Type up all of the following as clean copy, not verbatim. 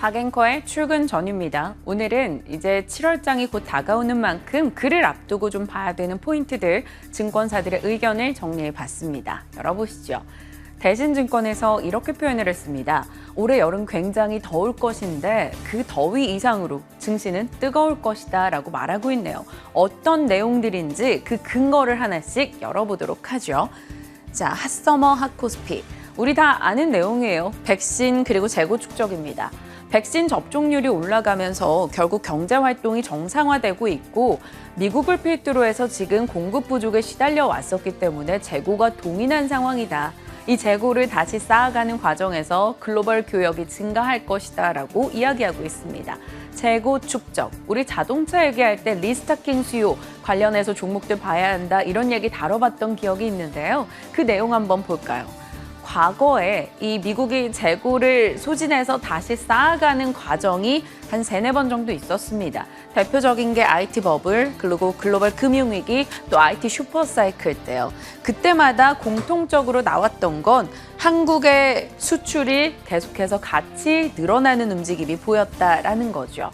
박앵커의 출근 전입니다. 오늘은 이제 7월장이 곧 다가오는 만큼 그를 앞두고 좀 봐야 되는 포인트들, 증권사들의 의견을 정리해 봤습니다. 열어보시죠. 대신증권에서 이렇게 표현을 했습니다. 올해 여름 굉장히 더울 것인데 그 더위 이상으로 증시는 뜨거울 것이다 라고 말하고 있네요. 어떤 내용들인지 그 근거를 하나씩 열어보도록 하죠. 자, 핫서머 핫코스피. 우리 다 아는 내용이에요. 백신 그리고 재고 축적입니다. 백신 접종률이 올라가면서 결국 경제 활동이 정상화되고 있고 미국을 필두로 해서 지금 공급 부족에 시달려 왔었기 때문에 재고가 동인한 상황이다. 이 재고를 다시 쌓아가는 과정에서 글로벌 교역이 증가할 것이다라고 이야기하고 있습니다. 재고 축적, 우리 자동차 얘기할 때 리스타킹 수요 관련해서 종목들 봐야 한다 이런 얘기 다뤄봤던 기억이 있는데요. 그 내용 한번 볼까요? 과거에 이 미국이 재고를 소진해서 다시 쌓아가는 과정이 한 3-4번 정도 있었습니다. 대표적인 게 IT 버블, 그리고 글로벌 금융위기, 또 IT 슈퍼사이클 때요. 그때마다 공통적으로 나왔던 건 한국의 수출이 계속해서 같이 늘어나는 움직임이 보였다라는 거죠.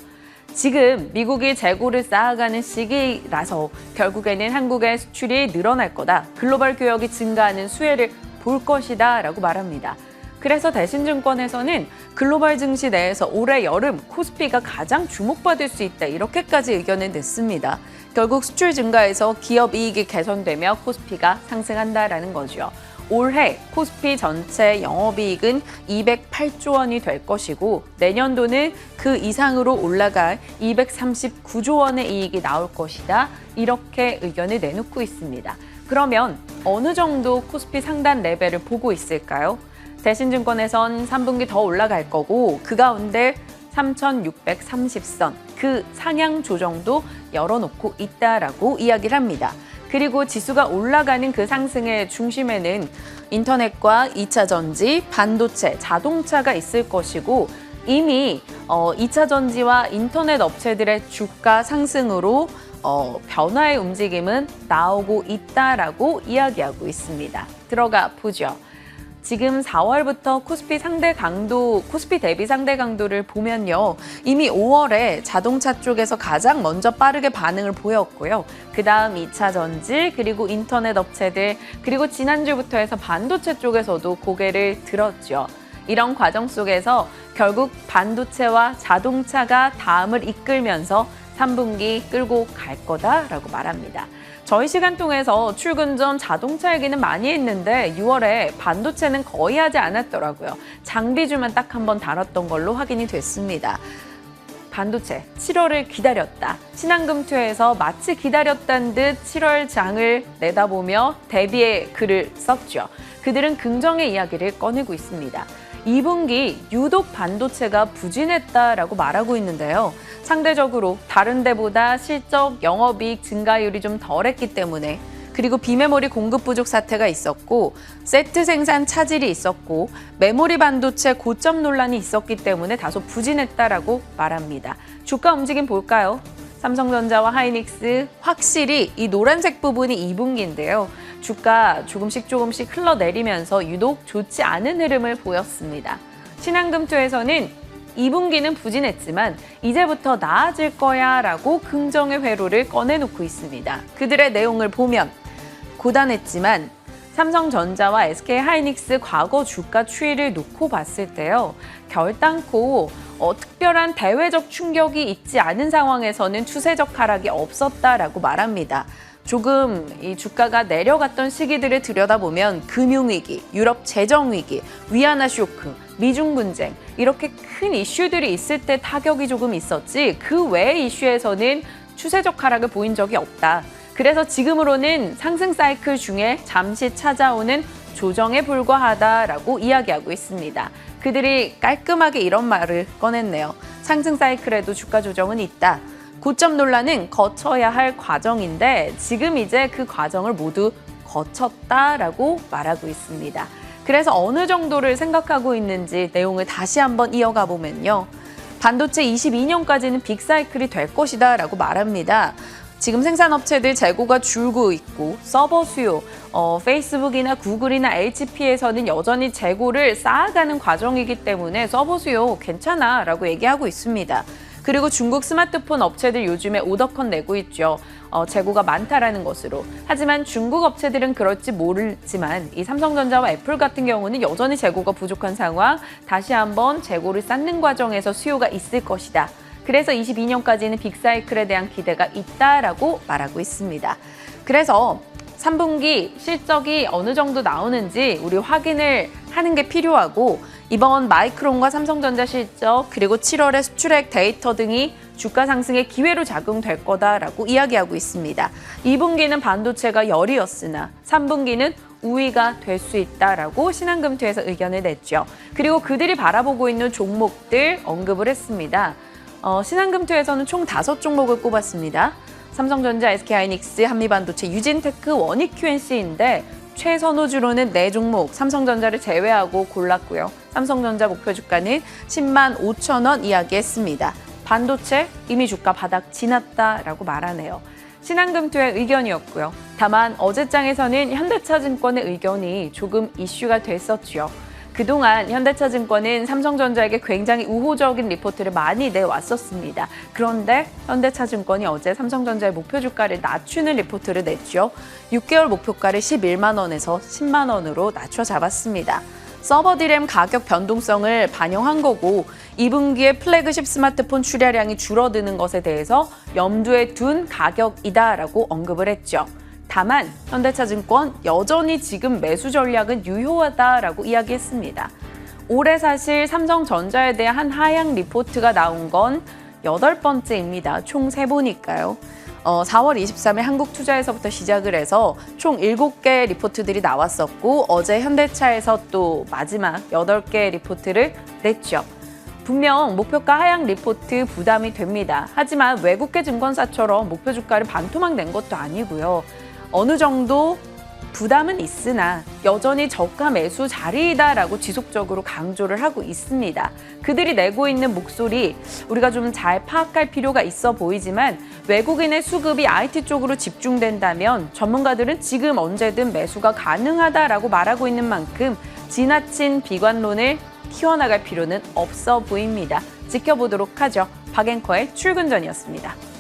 지금 미국이 재고를 쌓아가는 시기라서 결국에는 한국의 수출이 늘어날 거다. 글로벌 교역이 증가하는 수혜를 볼 것이다 라고 말합니다. 그래서 대신증권에서는 글로벌 증시 내에서 올해 여름 코스피가 가장 주목받을 수 있다 이렇게까지 의견을 냈습니다. 결국 수출 증가해서 기업 이익이 개선되며 코스피가 상승한다라는 거죠. 올해 코스피 전체 영업이익은 208조 원이 될 것이고 내년도는 그 이상으로 올라갈 239조 원의 이익이 나올 것이다 이렇게 의견을 내놓고 있습니다. 그러면 어느 정도 코스피 상단 레벨을 보고 있을까요? 대신증권에선 3분기 더 올라갈 거고 그 가운데 3,630선, 그 상향 조정도 열어놓고 있다라고 이야기를 합니다. 그리고 지수가 올라가는 그 상승의 중심에는 인터넷과 2차 전지, 반도체, 자동차가 있을 것이고 이미 2차 전지와 인터넷 업체들의 주가 상승으로 변화의 움직임은 나오고 있다라고 이야기하고 있습니다. 들어가 보죠. 지금 4월부터 코스피 상대 강도, 코스피 대비 상대 강도를 보면요. 이미 5월에 자동차 쪽에서 가장 먼저 빠르게 반응을 보였고요. 그 다음 2차 전지, 그리고 인터넷 업체들, 그리고 지난주부터 해서 반도체 쪽에서도 고개를 들었죠. 이런 과정 속에서 결국 반도체와 자동차가 다음을 이끌면서 3분기 끌고 갈 거다라고 말합니다. 저희 시간 통해서 출근 전 자동차 얘기는 많이 했는데 6월에 반도체는 거의 하지 않았더라고요. 장비주만 딱 한 번 다뤘던 걸로 확인이 됐습니다. 반도체 7월을 기다렸다. 신한금투에서 마치 기다렸다는 듯 7월 장을 내다보며 대비의 글을 썼죠. 그들은 긍정의 이야기를 꺼내고 있습니다. 2분기 유독 반도체가 부진했다라고 말하고 있는데요. 상대적으로 다른 데보다 실적 영업이익 증가율이 좀 덜했기 때문에 그리고 비메모리 공급 부족 사태가 있었고 세트 생산 차질이 있었고 메모리 반도체 고점 논란이 있었기 때문에 다소 부진했다라고 말합니다. 주가 움직임 볼까요? 삼성전자와 하이닉스 확실히 이 노란색 부분이 2분기인데요. 주가 조금씩 흘러내리면서 유독 좋지 않은 흐름을 보였습니다. 신한금투에서는 2분기는 부진했지만 이제부터 나아질 거야 라고 긍정의 회로를 꺼내놓고 있습니다. 그들의 내용을 보면 고단했지만 삼성전자와 SK하이닉스 과거 주가 추이를 놓고 봤을 때요. 결단코 특별한 대외적 충격이 있지 않은 상황에서는 추세적 하락이 없었다라고 말합니다. 조금 이 주가가 내려갔던 시기들을 들여다보면 금융위기, 유럽 재정위기, 위안화 쇼크, 미중 분쟁 이렇게 큰 이슈들이 있을 때 타격이 조금 있었지 그 외의 이슈에서는 추세적 하락을 보인 적이 없다. 그래서 지금으로는 상승 사이클 중에 잠시 찾아오는 조정에 불과하다라고 이야기하고 있습니다. 그들이 깔끔하게 이런 말을 꺼냈네요. 상승 사이클에도 주가 조정은 있다. 고점 논란은 거쳐야 할 과정인데 지금 이제 그 과정을 모두 거쳤다라고 말하고 있습니다. 그래서 어느 정도를 생각하고 있는지 내용을 다시 한번 이어가 보면요. 반도체 22년까지는 빅사이클이 될 것이다 라고 말합니다. 지금 생산업체들 재고가 줄고 있고 서버 수요, 페이스북이나 구글이나 HP에서는 여전히 재고를 쌓아가는 과정이기 때문에 서버 수요 괜찮아라고 얘기하고 있습니다. 그리고 중국 스마트폰 업체들 요즘에 오더컷 내고 있죠. 재고가 많다라는 것으로. 하지만 중국 업체들은 그럴지 모르지만 이 삼성전자와 애플 같은 경우는 여전히 재고가 부족한 상황, 다시 한번 재고를 쌓는 과정에서 수요가 있을 것이다. 그래서 22년까지는 빅사이클에 대한 기대가 있다라고 말하고 있습니다. 그래서 3분기 실적이 어느 정도 나오는지 우리 확인을 하는 게 필요하고 이번 마이크론과 삼성전자 실적 그리고 7월의 수출액 데이터 등이 주가 상승의 기회로 작용될 거다라고 이야기하고 있습니다. 2분기는 반도체가 열이었으나 3분기는 우위가 될 수 있다라고 신한금투에서 의견을 냈죠. 그리고 그들이 바라보고 있는 종목들 언급을 했습니다. 신한금투에서는 총 5종목을 꼽았습니다. 삼성전자, SK하이닉스, 한미반도체, 유진테크, 원익QNC인데 최선호주로는 4종목, 삼성전자를 제외하고 골랐고요. 삼성전자 목표 주가는 10만 5천 원 이야기했습니다. 반도체 이미 주가 바닥 지났다라고 말하네요. 신한금투의 의견이었고요. 다만 어제장에서는 현대차증권의 의견이 조금 이슈가 됐었죠. 그동안 현대차증권은 삼성전자에게 굉장히 우호적인 리포트를 많이 내왔었습니다. 그런데 현대차증권이 어제 삼성전자의 목표 주가를 낮추는 리포트를 냈죠. 6개월 목표가를 11만 원에서 10만 원으로 낮춰 잡았습니다. 서버 디램 가격 변동성을 반영한 거고 2분기에 플래그십 스마트폰 출하량이 줄어드는 것에 대해서 염두에 둔 가격이다라고 언급을 했죠. 다만 현대차증권 여전히 지금 매수 전략은 유효하다라고 이야기했습니다. 올해 사실 삼성전자에 대한 하향 리포트가 나온 건 8번째입니다. 총 3보니까요. 4월 23일 한국투자에서부터 시작을 해서 총 7개 리포트들이 나왔었고 어제 현대차에서 또 마지막 8개 리포트를 냈죠. 분명 목표가 하향 리포트 부담이 됩니다. 하지만 외국계 증권사처럼 목표 주가를 반토막 낸 것도 아니고요. 어느 정도 부담은 있으나 여전히 저가 매수 자리이다라고 지속적으로 강조를 하고 있습니다. 그들이 내고 있는 목소리 우리가 좀 잘 파악할 필요가 있어 보이지만 외국인의 수급이 IT 쪽으로 집중된다면 전문가들은 지금 언제든 매수가 가능하다라고 말하고 있는 만큼 지나친 비관론을 키워나갈 필요는 없어 보입니다. 지켜보도록 하죠. 박앵커의 출근 전이었습니다.